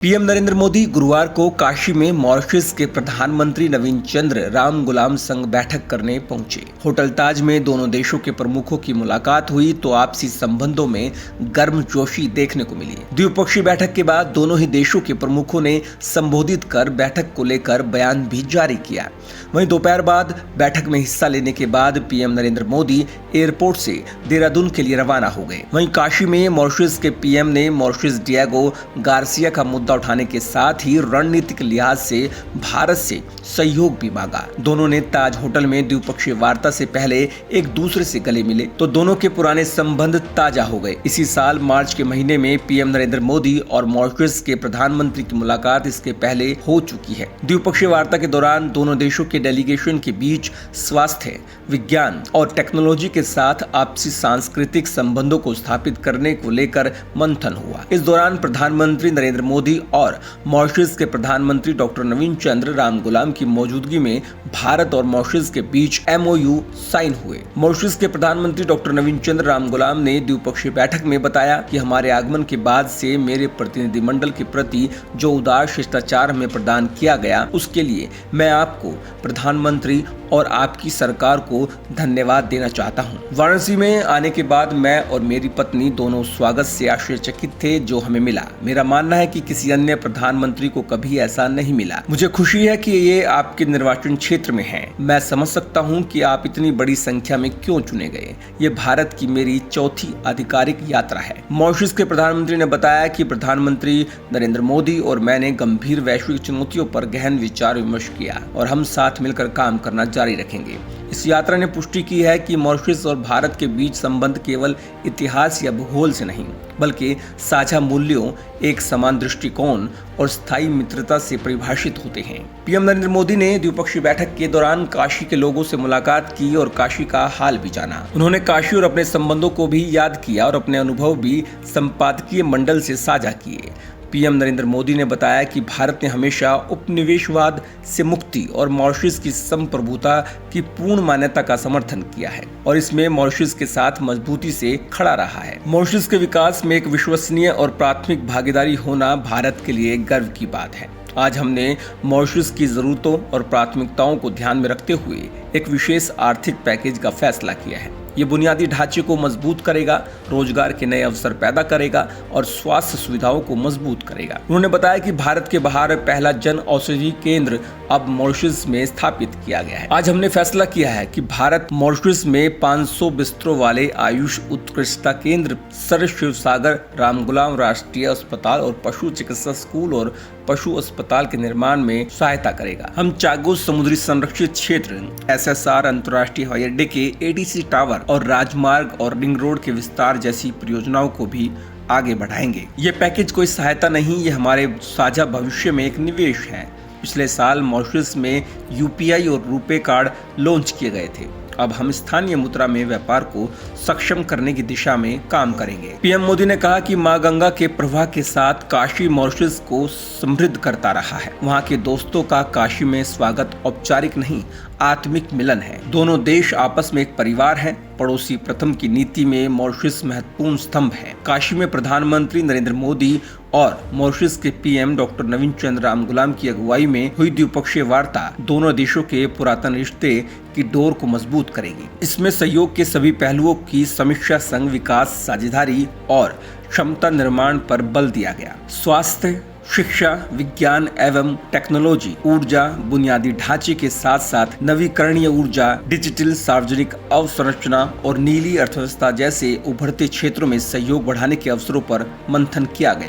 PM Narendra Modi गुरुवार को काशी में मॉरिशस के प्रधानमंत्री नवीन चंद्र रामगुलाम संग बैठक करने पहुंचे। होटल ताज में दोनों देशों के प्रमुखों की मुलाकात हुई तो आपसी संबंधों में गर्मजोशी देखने को मिली। द्विपक्षीय बैठक के बाद दोनों ही देशों के प्रमुखों ने संबोधित कर बैठक को लेकर बयान भी जारी किया। वहीं दोपहर बाद बैठक में हिस्सा लेने के बाद पीएम नरेंद्र मोदी एयरपोर्ट से देहरादून के लिए रवाना हो गए। वहीं काशी में मॉरिशस के पीएम ने मॉरिशस डिएगो गार्सिया का मुद्दा उठाने के साथ ही रणनीतिक लिहाज से भारत से सहयोग भी मांगा। दोनों ने ताज होटल में द्विपक्षीय वार्ता से पहले एक दूसरे से गले मिले तो दोनों के पुराने संबंध ताजा हो गए। इसी साल मार्च के महीने में पीएम नरेंद्र मोदी और मॉरिशस के प्रधानमंत्री की मुलाकात इसके पहले हो चुकी है। द्विपक्षीय वार्ता के दौरान दोनों देशों के डेलीगेशन के बीच स्वास्थ्य, विज्ञान और टेक्नोलॉजी के साथ आपसी सांस्कृतिक संबंधों को स्थापित करने को लेकर मंथन हुआ। इस दौरान प्रधानमंत्री नरेंद्र मोदी और मॉरिशस के प्रधानमंत्री डॉक्टर नवीन चंद्र रामगुलाम की मौजूदगी में भारत और मॉरिशस के बीच एमओयू साइन हुए। मॉरिशस के प्रधानमंत्री डॉक्टर नवीन चंद्र रामगुलाम ने द्विपक्षीय बैठक में बताया कि हमारे आगमन के बाद से मेरे प्रतिनिधिमंडल के प्रति जो उदार शिष्टाचार हमें प्रदान किया गया उसके लिए मैं आपको, प्रधानमंत्री और आपकी सरकार को धन्यवाद देना चाहता हूं। वाराणसी में आने के बाद मैं और मेरी पत्नी दोनों स्वागत से आश्चर्यचकित थे जो हमें मिला। मेरा मानना है कि किसी अन्य प्रधानमंत्री को कभी ऐसा नहीं मिला। मुझे खुशी है कि ये आपके निर्वाचन क्षेत्र में है। मैं समझ सकता हूं कि आप इतनी बड़ी संख्या में क्यों चुने गए। ये भारत की मेरी चौथी आधिकारिक यात्रा है। मॉरिशस के प्रधानमंत्री ने बताया कि प्रधानमंत्री नरेंद्र मोदी और मैंने गंभीर वैश्विक चुनौतियों पर गहन विचार विमर्श किया और हम साथ मिलकर काम करना जारी रखेंगे। इस यात्रा ने पुष्टि की है कि मॉरिशस और भारत के बीच संबंध केवल इतिहास या भूगोल से नहीं बल्कि साझा मूल्यों, एक समान दृष्टिकोण और स्थायी मित्रता से परिभाषित होते हैं। पीएम नरेंद्र मोदी ने द्विपक्षीय बैठक के दौरान काशी के लोगों से मुलाकात की और काशी का हाल भी जाना। उन्होंने काशी और अपने संबंधों को भी याद किया और अपने अनुभव भी संपादकीय मंडल से साझा किए। पीएम नरेंद्र मोदी ने बताया कि भारत ने हमेशा उपनिवेशवाद से मुक्ति और मॉरिशस की संप्रभुता की पूर्ण मान्यता का समर्थन किया है और इसमें मॉरिशस के साथ मजबूती से खड़ा रहा है। मॉरिशस के विकास में एक विश्वसनीय और प्राथमिक भागीदारी होना भारत के लिए गर्व की बात है। आज हमने मॉरिशस की जरूरतों और प्राथमिकताओं को ध्यान में रखते हुए एक विशेष आर्थिक पैकेज का फैसला किया है। ये बुनियादी ढांचे को मजबूत करेगा, रोजगार के नए अवसर पैदा करेगा और स्वास्थ्य सुविधाओं को मजबूत करेगा। उन्होंने बताया कि भारत के बाहर पहला जन औषधि केंद्र अब मॉरिशस में स्थापित किया गया है। आज हमने फैसला किया है कि भारत मॉरिशस में 500 बिस्तरों वाले आयुष उत्कृष्टता केंद्र, सर शिवसागर रामगुलाम राष्ट्रीय अस्पताल और पशु चिकित्सा स्कूल और पशु अस्पताल के निर्माण में सहायता करेगा। हम चागोस समुद्री संरक्षित क्षेत्र, एसएसआर अंतर्राष्ट्रीय हवाई अड्डे के एडीसी टावर और राजमार्ग और रिंग रोड के विस्तार जैसी परियोजनाओं को भी आगे बढ़ाएंगे। ये पैकेज कोई सहायता नहीं, ये हमारे साझा भविष्य में एक निवेश है। पिछले साल मॉरिशस में यूपीआई और रुपे कार्ड लॉन्च किए गए थे। अब हम स्थानीय मुद्रा में व्यापार को सक्षम करने की दिशा में काम करेंगे। पीएम मोदी ने कहा कि मां गंगा के प्रवाह के साथ काशी मॉरिशस को समृद्ध करता रहा है। वहां के दोस्तों का काशी में स्वागत औपचारिक नहीं, आत्मिक मिलन है। दोनों देश आपस में एक परिवार हैं। पड़ोसी प्रथम की नीति में मॉरिशस महत्वपूर्ण स्तंभ है। काशी में प्रधानमंत्री नरेंद्र मोदी और मॉरिशस के पीएम डॉक्टर नवीन चंद्र रामगुलाम की अगुवाई में हुई द्विपक्षीय वार्ता दोनों देशों के पुरातन रिश्ते की डोर को मजबूत करेगी। इसमें सहयोग के सभी पहलुओं की समीक्षा संग विकास, साझेदारी और क्षमता निर्माण पर बल दिया गया। स्वास्थ्य, शिक्षा, विज्ञान एवं टेक्नोलॉजी, ऊर्जा, बुनियादी ढांचे के साथ साथ नवीकरणीय ऊर्जा, डिजिटल सार्वजनिक अवसंरचना और नीली अर्थव्यवस्था जैसे उभरते क्षेत्रों में सहयोग बढ़ाने के अवसरों पर मंथन किया गया।